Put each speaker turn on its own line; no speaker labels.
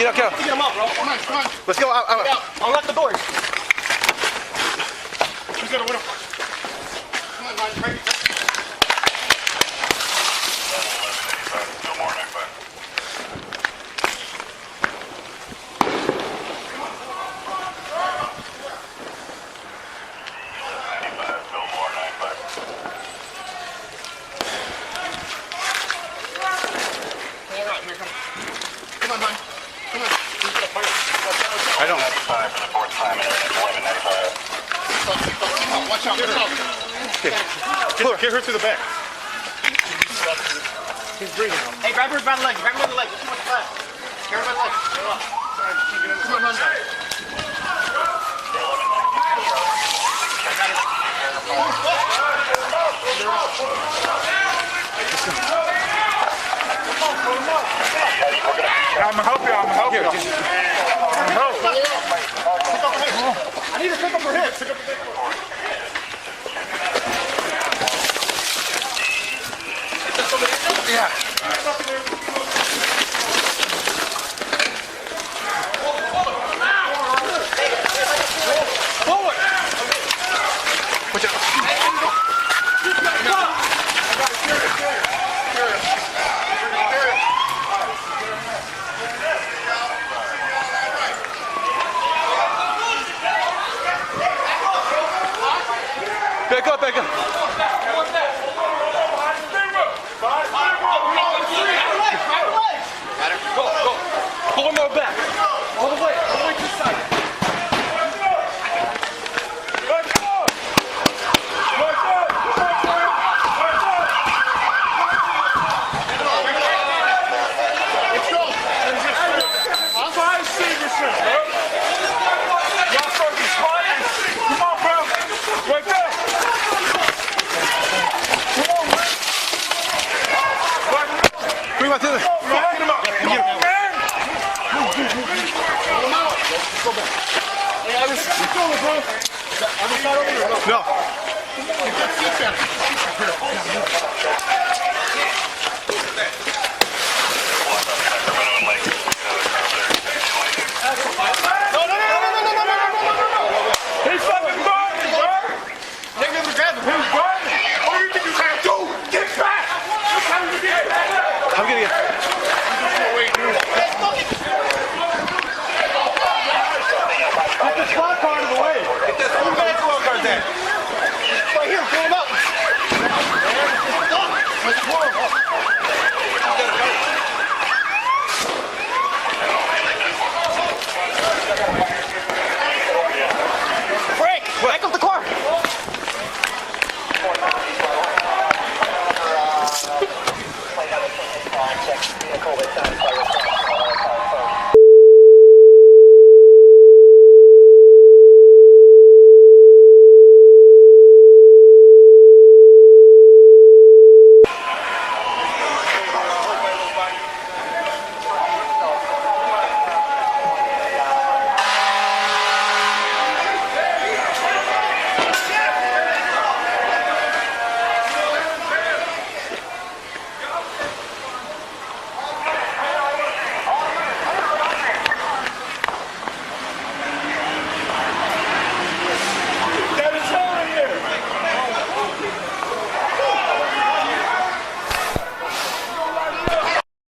Get up, get up.
Get him up, bro. Come on, come on.
Let's go out.
Unlock the doors. Who's gonna win him? Come on, Ryan. Break it. Come on, man. Come on.
I don't.
Watch out.
Get her through the back.
He's breathing. Hey, grab her by the leg. Grab her by the leg. Let's watch the left. Grab her by the leg. Come on, man.
I'm gonna help you. I'm gonna help you.
I need to pick up her hips. Pick up her hips.
Yeah.
Forward.
Watch out. Back up, back up. Go, go. Pull him more back. All the way to the side. Bring him out to the... No.